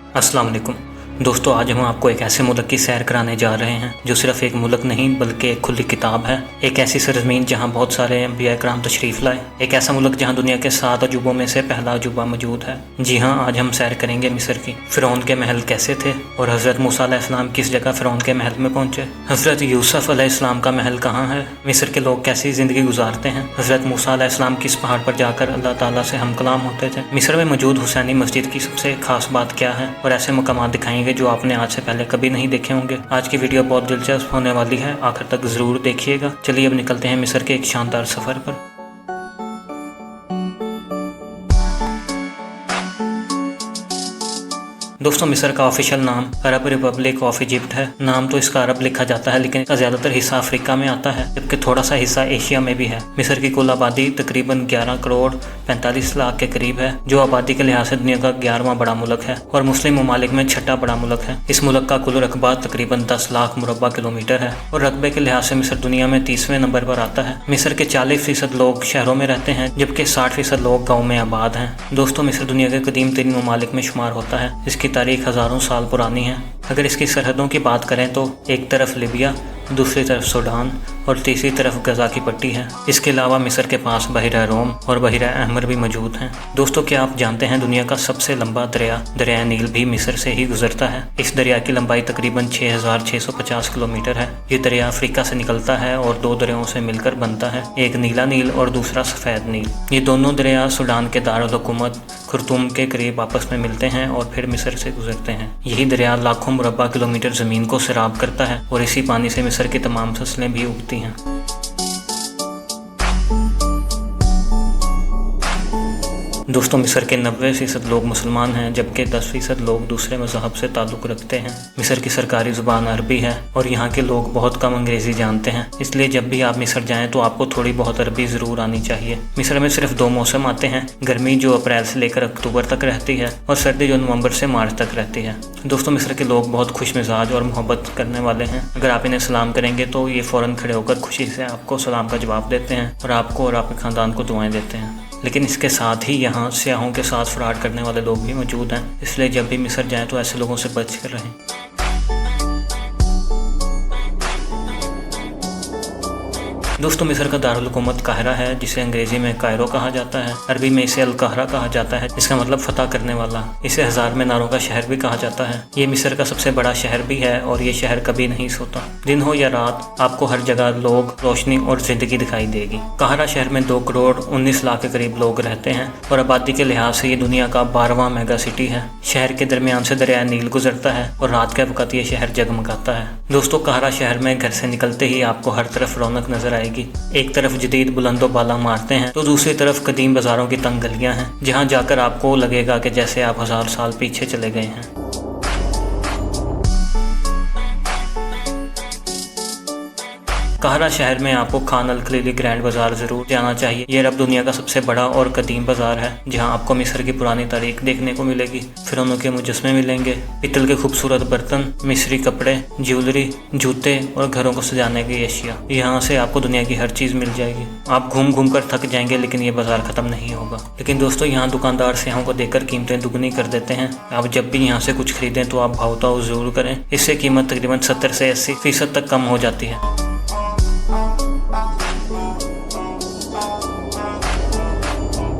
अस्सलाम वालेकुम दोस्तों, आज हम आपको एक ऐसे मुल्क की सैर कराने जा रहे हैं जो सिर्फ एक मुल्क नहीं बल्कि एक खुली किताब है। एक ऐसी सरजमीन जहां बहुत सारे अंबिया इकराम तशरीफ़ लाए। एक ऐसा मुल्क जहां दुनिया के 7 अजूबों में से पहला अजूबा मौजूद है। जी हां, आज हम सैर करेंगे मिस्र की। फ़िरौन के महल कैसे थे और हज़रत मूसा अलैहिस्सलाम किस जगह फ़िरौन के महल में पहुँचे। हज़रत यूसुफ अलैहिस्सलाम का महल कहाँ है। मिस्र के लोग कैसी ज़िंदगी गुजारते हैं। हज़रत मूसा अलैहिस्सलाम किस पहाड़ पर जाकर अल्लाह ताला से हम कलाम होते थे। मिस्र में मौजूद हुसैनी मस्जिद की सबसे खास बात क्या है और ऐसे मकामात दिखाएंगे जो आपने आज से पहले कभी नहीं देखे होंगे। आज की वीडियो बहुत दिलचस्प होने वाली है, आखिर तक जरूर देखिएगा। चलिए अब निकलते हैं मिस्र के एक शानदार सफर पर। दोस्तों, मिस्र का ऑफिशियल नाम अरब रिपब्लिक ऑफ इजिप्ट है। नाम तो इसका अरब लिखा जाता है, लेकिन इसका ज्यादातर हिस्सा अफ्रीका में आता है, जबकि थोड़ा सा हिस्सा एशिया में भी है। मिस्र की कुल आबादी तकरीबन 11 करोड़ 45 लाख के करीब है, जो आबादी के लिहाज से दुनिया का 11वां बड़ा मुल्क है और मुस्लिम ममालिक में 6ठा बड़ा मुल्क है। इस मुल्क का कुल रकबा तकरीबन 10 लाख मुरब्बा किलोमीटर है और रकबे के लिहाज से मिस्र दुनिया में 30वें नंबर पर आता है। मिस्र के 40% लोग शहरों में रहते हैं, जबकि 60% लोग गाँव में आबाद हैं। दोस्तों, मिस्र दुनिया के कदीम तरीन ममालिक में शुमार होता है। इसकी तारीख हज़ारों साल पुरानी है। अगर इसकी सरहदों की बात करें तो एक तरफ लिबिया, दूसरी तरफ सूडान और तीसरी तरफ गजा की पट्टी है। इसके अलावा मिस्र के पास बहिरा रोम और बहिरा अहमर भी मौजूद हैं। दोस्तों, क्या आप जानते हैं दुनिया का सबसे लंबा दरिया नील भी मिस्र से ही गुजरता है। इस दरिया की लंबाई तकरीबन 6650 किलोमीटर है। ये दरिया अफ्रीका से निकलता है और 2 दरियाओं से मिलकर बनता है, एक नीला नील और दूसरा सफ़ेद नील। ये दोनों दरिया सूडान के दारुल हुकूमत खुर्तुम के करीब आपस में मिलते हैं और फिर मिस्र से गुजरते हैं। यही दरिया लाखों मुरब्बा किलोमीटर ज़मीन को सैराब करता है और इसी पानी से मिस्र की तमाम फसलें भी उगती हैं। दोस्तों, मिस्र के 90% लोग मुसलमान हैं, जबकि 10% लोग दूसरे मज़हब से ताल्लुक़ रखते हैं। मिस्र की सरकारी ज़ुबान अरबी है और यहाँ के लोग बहुत कम अंग्रेज़ी जानते हैं, इसलिए जब भी आप मिस्र जाएं तो आपको थोड़ी बहुत अरबी ज़रूर आनी चाहिए। मिस्र में सिर्फ 2 मौसम आते हैं, गर्मी जो अप्रैल से लेकर अक्टूबर तक रहती है और सर्दी जो नवंबर से मार्च तक रहती है। दोस्तों, मिस्र के लोग बहुत खुश मिजाज और मोहब्बत करने वाले हैं। अगर आप इन्हें सलाम करेंगे तो ये फ़ौरन खड़े होकर खुशी से आपको सलाम का जवाब देते हैं और आपको और आपके ख़ानदान को दुआएं देते हैं। लेकिन इसके साथ ही यहाँ सियाहों के साथ फ्रॉड करने वाले लोग भी मौजूद हैं, इसलिए जब भी मिस्र जाएं तो ऐसे लोगों से बच कर रहें। दोस्तों, मिस्र का दारुल हुकूमत काहिरा है, जिसे अंग्रेजी में कायरो कहा जाता है। अरबी में इसे अल कहरा कहा जाता है, जिसका मतलब फतह करने वाला। इसे 1000 मीनारों का शहर भी कहा जाता है। ये मिस्र का सबसे बड़ा शहर भी है और ये शहर कभी नहीं सोता। दिन हो या रात, आपको हर जगह लोग, रोशनी और जिंदगी दिखाई देगी। काहिरा शहर में 2 करोड़ 19 लाख के करीब लोग रहते हैं और आबादी के लिहाज से ये दुनिया का 12वां मेगा सिटी है। शहर के दरमियान से दरिया नील गुजरता है और रात के वक्त ये शहर जगमगाता है। दोस्तों, काहिरा शहर में घर से निकलते ही आपको हर तरफ रौनक नजर आएगी। एक तरफ जदीद बुलंदो बाला मारते हैं तो दूसरी तरफ कदीम बाजारों की तंग गलियां हैं, जहां जाकर आपको लगेगा कि जैसे आप 1000 साल पीछे चले गए हैं। काहिरा शहर में आपको खान अल खलीली ग्रैंड बाजार जरूर जाना चाहिए। ये अरब दुनिया का सबसे बड़ा और कदीम बाजार है, जहां आपको मिस्र की पुरानी तारीख देखने को मिलेगी। फिरौनों के मुजस्मे मिलेंगे, पित्तल के खूबसूरत बर्तन, मिस्री कपड़े, ज्वेलरी, जूते और घरों को सजाने की अशिया। यहाँ से आपको दुनिया की हर चीज़ मिल जाएगी। आप घूम घूम कर थक जाएंगे, लेकिन ये बाजार खत्म नहीं होगा। लेकिन दोस्तों, यहाँ दुकानदार सियाहों को देखकर कीमतें दुगनी कर देते हैं। आप जब भी यहाँ से कुछ खरीदें तो आप भाव-ताव जरूर करें। इससे कीमत तकरीबन 70 से 80% तक कम हो जाती है।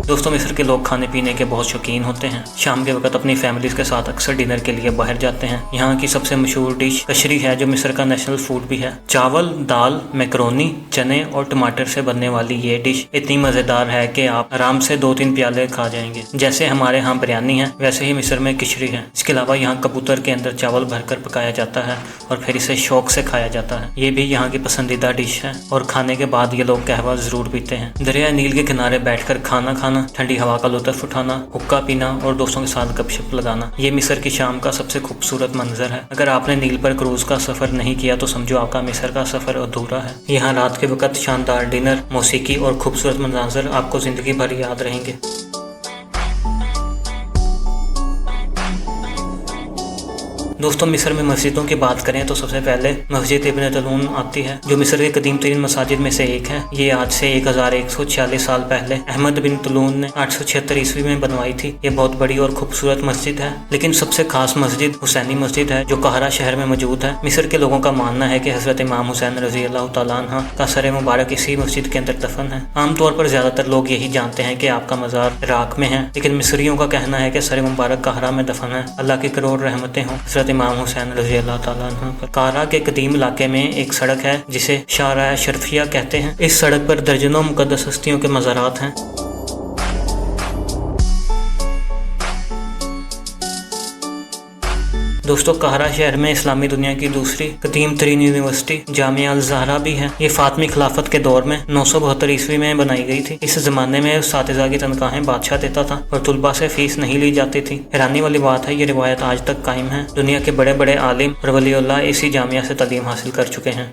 दोस्तों, मिस्र के लोग खाने पीने के बहुत शौकीन होते हैं। शाम के वक्त अपनी फैमिलीज के साथ अक्सर डिनर के लिए बाहर जाते हैं। यहाँ की सबसे मशहूर डिश कशरी है, जो मिस्र का नेशनल फूड भी है। चावल, दाल, मैक्रोनी, चने और टमाटर से बनने वाली ये डिश इतनी मज़ेदार है कि आप आराम से 2-3 प्याले खा जाएंगे। जैसे हमारे यहाँ बिरयानी है, वैसे ही मिस्र में कशरी है। इसके अलावा यहाँ कबूतर के अंदर चावल भरकर पकाया जाता है और फिर इसे शौक से खाया जाता है। ये भी यहाँ की पसंदीदा डिश है और खाने के बाद ये लोग कहवा जरूर पीते हैं। दरिया नील के किनारे बैठकर खाना खाना, ठंडी हवा का लुत्फ उठाना, हुक्का पीना और दोस्तों के साथ गपशप लगाना, ये मिस्र की शाम का सबसे खूबसूरत मंजर है। अगर आपने नील पर क्रूज का सफर नहीं किया तो समझो आपका मिस्र का सफर अधूरा है। यहाँ रात के वक्त शानदार डिनर, मौसीकी और खूबसूरत मंजर आपको जिंदगी भर याद रहेंगे। दोस्तों मिस्र में मस्जिदों की बात करें तो सबसे पहले मस्जिद इब्न तलून आती है, जो मिस्र के कदीम तरीन मसाजिद में से एक है। ये आज से 1146 साल पहले अहमद बिन तलून ने 876 ईस्वी में बनवाई थी। ये बहुत बड़ी और खूबसूरत मस्जिद है, लेकिन सबसे खास मस्जिद हुसैनी मस्जिद है, जो काहिरा शहर में मौजूद है। मिस्र के लोगों का मानना है कि हजरत इमाम हुसैन रजी अल्लाह तआला अन्हु का सर मुबारक इसी मस्जिद के अंदर दफन है। आमतौर पर ज्यादातर लोग यही जानते हैं कि आपका मजार इराक में है, लेकिन मिस्रियों का कहना है कि सर मुबारक काहिरा में दफन है। अल्लाह की करोड़ रहमतें हों हजरत इमाम हुसैन रजी अल्लाह तआला अन्हु पर। काहिरा के कदीम इलाके में एक सड़क है जिसे शारा शरफिया कहते हैं। इस सड़क पर दर्जनों मुकद्दस हस्तियों के मज़ारात हैं। दोस्तों काहिरा शहर में इस्लामी दुनिया की दूसरी कदीम तरीन यूनिवर्सिटी जामिया अल ज़हरा भी है। ये फातमी खिलाफत के दौर में 972 ईस्वी में बनाई गई थी। इस जमाने में उस्तादिज़ा की तनख्वाहें बादशाह देता था और तुलबा से फीस नहीं ली जाती थी। हैरानी वाली बात है, ये रिवायत आज तक कायम है। दुनिया के बड़े बड़े आलिम और वलीउल्लाह इसी जामिया से तालीम हासिल कर चुके हैं।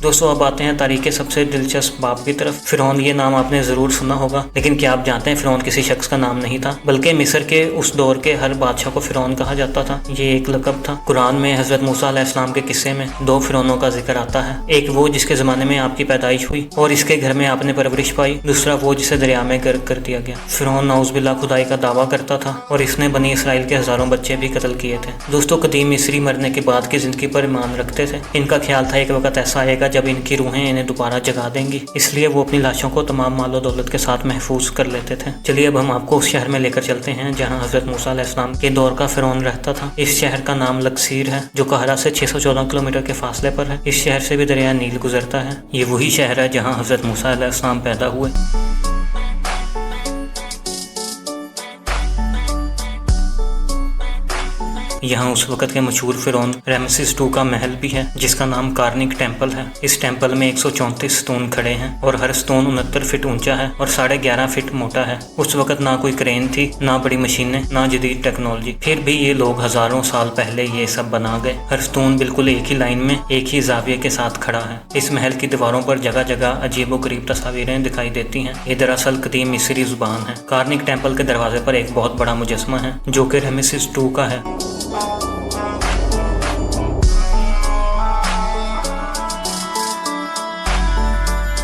दोस्तों अब आते हैं तारीख के सबसे दिलचस्प बाब की तरफ। फिरौन, ये नाम आपने जरूर सुना होगा, लेकिन क्या आप जानते हैं फिरौन किसी शख्स का नाम नहीं था, बल्कि मिस्र के उस दौर के हर बादशाह को फिरौन कहा जाता था। ये एक लक़ब था। कुरान में हजरत मूसा अलैहिस्सलाम के किस्से में 2 फिरौनों का जिक्र आता है। एक वो जिसके जमाने में आपकी पैदाइश हुई और इसके घर में आपने परवरिश पाई, दूसरा वो जिसे दरिया में गर्क कर दिया गया। फिरौन नाउज़ुबिल्लाह खुदाई का दावा करता था और इसने बनी इसराइल के हजारों बच्चे भी कत्ल किए थे। दोस्तों कदीम मिस्री मरने के बाद की जिंदगी पर ईमान रखते थे। इनका ख्याल था एक वक्त ऐसा आएगा जब इनकी रूहें इन्हें दोबारा जगा देंगी, इसलिए वो अपनी लाशों को तमाम मालो दौलत के साथ महफूज कर लेते थे। चलिए अब हम आपको उस शहर में लेकर चलते हैं जहां हजरत मूसा अलैहिस्सलाम के दौर का फिरौन रहता था। इस शहर का नाम लक्सीर है, जो काहिरा से 614 किलोमीटर के फासले पर है। इस शहर से भी दरिया नील गुजरता है। ये वही शहर है जहाँ हजरत मूसा अलैहिस्सलाम पैदा हुए। यहाँ उस वक़्त के मशहूर फिरौन रमसेस II का महल भी है, जिसका नाम कार्निक टेम्पल है। इस टेम्पल में 134 स्टोन खड़े हैं और हर स्टोन 69 फीट ऊंचा है और 11.5 फीट मोटा है। उस वक़्त ना कोई क्रेन थी, ना बड़ी मशीनें, ना जदीद टेक्नोलॉजी, फिर भी ये लोग हजारों साल पहले ये सब बना गए। हर स्टोन बिल्कुल एक ही लाइन में एक ही जाविये के साथ खड़ा है। इस महल की दीवारों पर जगह जगह अजीबोगरीब तस्वीरें दिखाई देती हैं। ये दरअसल कदीम मिस्री जुबान है। कार्निक टेम्पल के दरवाजे पर एक बहुत बड़ा मुजस्मा है जो कि रमसेस II का है।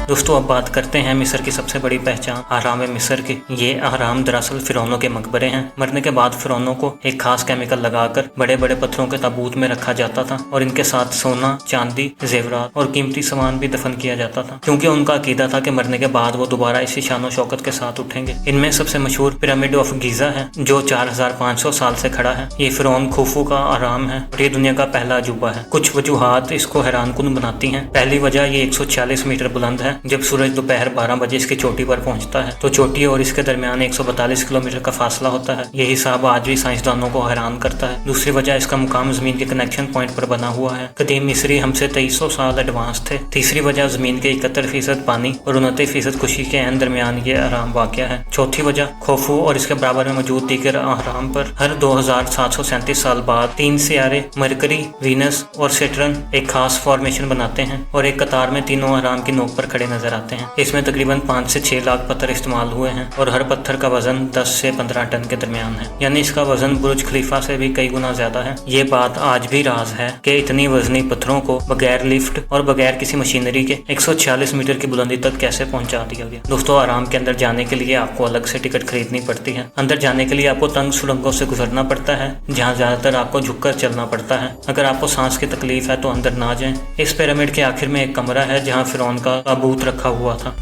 दोस्तों अब बात करते हैं मिस्र की सबसे बड़ी पहचान अहराम मिस्र की। ये अहराम दरअसल फिरौनों के मकबरे हैं। मरने के बाद फिरौनों को एक खास केमिकल लगाकर बड़े बड़े पत्थरों के ताबूत में रखा जाता था और इनके साथ सोना, चांदी, जेवरात और कीमती सामान भी दफन किया जाता था, क्योंकि उनका अकीदा था कि मरने के बाद वो दोबारा इसी शानो शौकत के साथ उठेंगे। इनमें सबसे मशहूर पिरामिड ऑफ गीजा है, जो 4500 साल से खड़ा है। ये फिरौन खुफू का अहराम है और ये दुनिया का पहला अजूबा है। कुछ वजूहात इसको हैरानकुन बनाती हैं। पहली वजह ये 146 मीटर बुलंद है। जब सूरज दोपहर 12 बजे इसकी चोटी पर पहुंचता है तो चोटी और इसके दरमियान 142 किलोमीटर का फासला होता है। ये हिसाब आज भी साइंसदानों को हैरान करता है। दूसरी वजह इसका मुकाम जमीन के कनेक्शन पॉइंट पर बना हुआ है। कदीम मिस्री हमसे 2300 साल एडवांस थे। तीसरी वजह जमीन के 71% पानी और 29% खुशी के एन दरमियान ये अहराम वाक़या है। चौथी वजह खोफू और इसके बराबर में मौजूद दीगर अहराम पर हर 2737 साल बाद 3 सियारे मरकरी, वीनस और सेटर्न एक खास फॉर्मेशन बनाते हैं और एक कतार में तीनों अहराम की नोक पर खड़े नजर आते हैं। इसमें तकरीबन 5 से 6 लाख पत्थर इस्तेमाल हुए हैं और हर पत्थर का वजन 10 से 15 टन के दरमियान है, यानी इसका वजन बुर्ज खलीफा से भी कई गुना ज्यादा है। ये बात आज भी राज है कि इतनी वजनी पत्थरों को बगैर लिफ्ट और बगैर किसी मशीनरी के 146 मीटर की बुलंदी तक कैसे पहुंचा दिया गया। दोस्तों अहराम के अंदर जाने के लिए आपको अलग से टिकट खरीदनी पड़ती है। अंदर जाने के लिए आपको तंग सुरंगों से गुजरना पड़ता है, जहाँ ज्यादातर आपको झुककर चलना पड़ता है। अगर आपको सांस की तकलीफ है तो अंदर ना जाएं। इस पिरामिड के आखिर में एक कमरा है जहाँ फिरौन का ताबूत रखा हुआ था।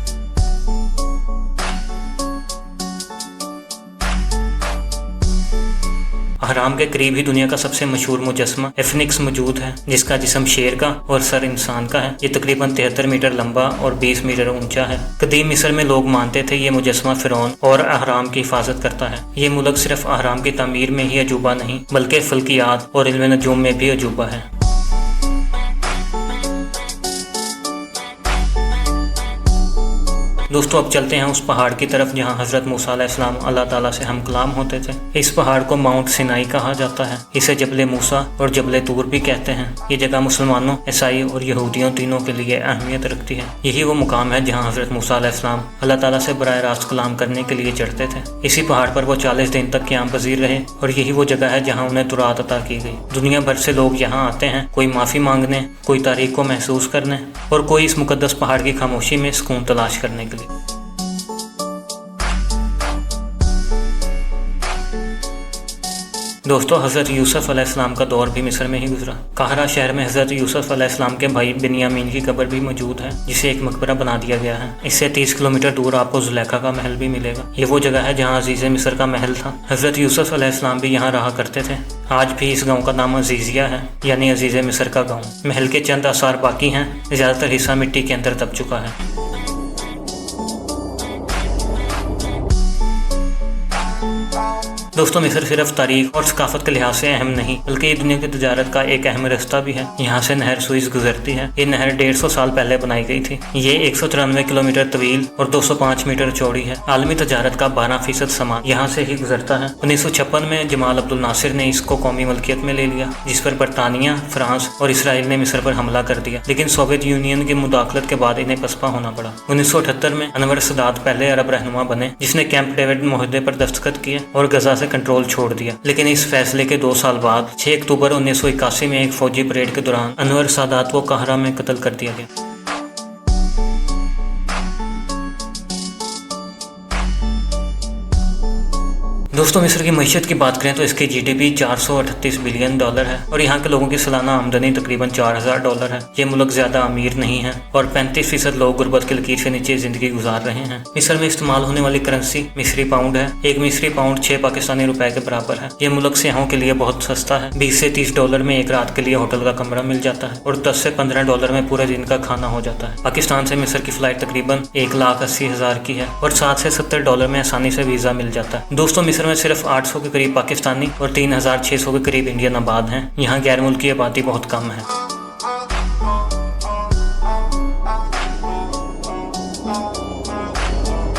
अहराम के करीब ही दुनिया का सबसे मशहूर मुजस्मा एफनिक्स मौजूद है, जिसका जिस्म शेर का और सर इंसान का है। ये तकरीबन 73 मीटर लंबा और 20 मीटर ऊंचा है। कदीम मिस्र में लोग मानते थे ये मुजस्मा फिरौन और अहराम की हिफाजत करता है। ये मुल्क सिर्फ अहराम की तामीर में ही अजूबा नहीं, बल्कि फल्कियात और इल्म नजूम में भी अजूबा है। दोस्तों अब चलते हैं उस पहाड़ की तरफ जहाँ हजरत मूसा अलैहिस्सलाम अल्लाह ताला से हम कलाम होते थे। इस पहाड़ को माउंट सिनाई कहा जाता है। इसे जबले मूसा और जबले तूर भी कहते हैं। ये जगह मुसलमानों, ईसाई और यहूदियों तीनों के लिए अहमियत रखती है। यही वो मुकाम है जहाँ हजरत मूसा अलैहिस्सलाम अल्लाह ताला से बराह रास्त कलाम करने के लिए चढ़ते थे। इसी पहाड़ पर वो 40 दिन तक क़याम पजीर रहे और यही वो जगह है जहाँ उन्हें तुरात अता की गई। दुनिया भर से लोग यहाँ आते हैं, कोई माफ़ी मांगने, कोई तारीख को महसूस करने और कोई इस मुकद्दस पहाड़ की खामोशी में सुकून तलाश करने के लिए। दोस्तों हज़रत यूसुफ अलैहिस्सलाम का दौर भी मिस्र में ही गुजरा। काहिरा शहर में हज़रत यूसुफ अलैहिस्सलाम के भाई बिन्यामीन की कब्र भी मौजूद है, जिसे एक मकबरा बना दिया गया है। इससे 30 किलोमीटर दूर आपको जुलेखा का महल भी मिलेगा। ये वो जगह है जहाँ अजीज़ मिस्र का महल था। हज़रत यूसुफ अलैहिस्सलाम भी यहाँ रहा करते थे। आज भी इस गाँव का नाम अजीज़िया है, यानी अजीज़ मिस्र का गाँव। महल के चंद आसार बाकी हैं, ज़्यादातर हिस्सा मिट्टी के अंदर दब चुका है। दोस्तों मिस्र सिर्फ तारीख और सकाफत के लिहाज से अहम नहीं, बल्कि ये दुनिया की तजारत का एक अहम रास्ता भी है। यहाँ से नहर सुइज गुजरती है। ये नहर 150 साल पहले बनाई गई थी। ये 193 किलोमीटर तवील और 205 मीटर चौड़ी है। आलमी तजारत का 12% सामान यहाँ से ही गुजरता है। 1956 में जमाल अब्दुल नासिर ने इसको कौमी मलकियत में ले लिया, जिस पर बरतानिया, फ्रांस और इसराइल ने मिस्र पर हमला कर दिया, लेकिन सोवियत यूनियन की मुदाखलत के बाद इन्हें पसपा होना पड़ा। 1978 में अनवर सदात पहले अरब रहनुमा बने, जिसने कैंप डेविड मुआहदे पर दस्तखत किए और गजा से कंट्रोल छोड़ दिया। लेकिन इस फैसले के 2 साल बाद 6 अक्टूबर 1981 में एक फौजी परेड के दौरान अनवर सादात को काहिरा में कत्ल कर दिया गया। दोस्तों मिस्र की मईशत की बात करें तो इसकी GDP 438 बिलियन डॉलर है और यहाँ के लोगों की सालाना आमदनी तकरीबन 4000 डॉलर है। ये मुल्क ज्यादा अमीर नहीं है और 35% लोग गुर्बत की लकीर से नीचे जिंदगी गुजार रहे हैं। मिस्र में इस्तेमाल होने वाली करेंसी मिस्री पाउंड है। एक मिस्री पाउंड 6 पाकिस्तानी रुपए के बराबर है। ये मुल्क सियाहों के लिए बहुत सस्ता है। 20 से 30 डॉलर में एक रात के लिए होटल का कमरा मिल जाता है और 10 से 15 डॉलर में पूरे दिन का खाना हो जाता है। पाकिस्तान से मिस्र की फ्लाइट तकरीबन 1,80,000 की है और 60 से 70 डॉलर में आसानी से वीजा मिल जाता है। दोस्तों मिस्र में सिर्फ 800 के करीब पाकिस्तानी और 3600 के करीब इंडियन आबाद हैं। यहाँ गैर मुल्की आबादी बहुत कम है।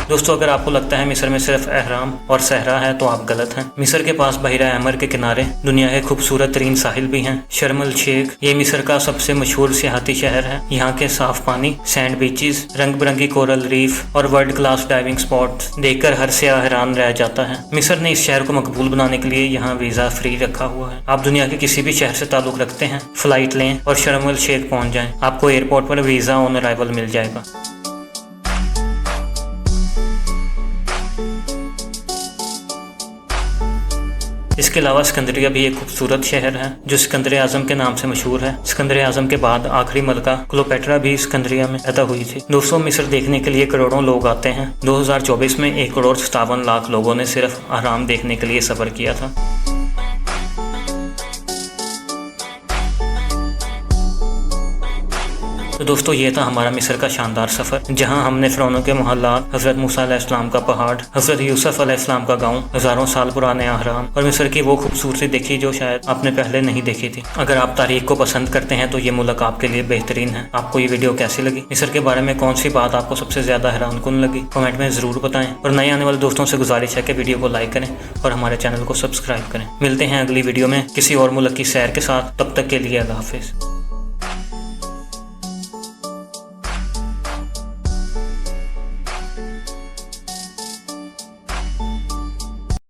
दोस्तों अगर आपको लगता है मिस्र में सिर्फ अहराम और सहरा है तो आप गलत हैं। मिस्र के पास बहिरा अहमर के किनारे दुनिया के खूबसूरत तरीन साहिल भी हैं। शर्म अल शेख ये मिस्र का सबसे मशहूर सियाहती शहर है। यहाँ के साफ पानी, सैंड बीचेस, रंग बिरंगी कोरल रीफ और वर्ल्ड क्लास डाइविंग स्पॉट देखकर हर सियाह हैरान रह जाता है। मिस्र ने इस शहर को मकबूल बनाने के लिए यहाँ वीजा फ्री रखा हुआ है। आप दुनिया के किसी भी शहर से ताल्लुक रखते हैं, फ्लाइट लें और शर्म अल शेख पहुँच जाएं, आपको एयरपोर्ट पर वीजा ऑन अराइवल मिल जाएगा। इसके अलावा सिकंदरिया भी एक खूबसूरत शहर है जो सिकंदर आजम के नाम से मशहूर है। सिकंदर आजम के बाद आखिरी मलका क्लोपेट्रा भी सिकंदरिया में पैदा हुई थी। दोस्तों मिस्र देखने के लिए करोड़ों लोग आते हैं। 2024 में 1,57,00,000 लोगों ने सिर्फ आराम देखने के लिए सफर किया था। तो दोस्तों ये था हमारा मिस्र का शानदार सफ़र, जहां हमने फ़िरौनों के मोहल्लात, हज़रत मूसा अलैहिस्सलाम का पहाड़, हज़रत यूसुफ अलैहिस्सलाम का गांव, हज़ारों साल पुराने अहराम और मिस्र की वो खूबसूरती देखी जो शायद आपने पहले नहीं देखी थी। अगर आप तारीख को पसंद करते हैं तो ये मुल्क आपके लिए बेहतरीन है। आपको ये वीडियो कैसी लगी? मिस्र के बारे में कौन सी बात आपको सबसे ज़्यादा हैरानकुन लगी? कमेंट में ज़रूर बताएं और नए आने वाले दोस्तों से गुजारिश है कि वीडियो को लाइक करें और हमारे चैनल को सब्सक्राइब करें। मिलते हैं अगली वीडियो में किसी और मुल्क की सैर के साथ। तब तक के लिए अल्लाह हाफिज़।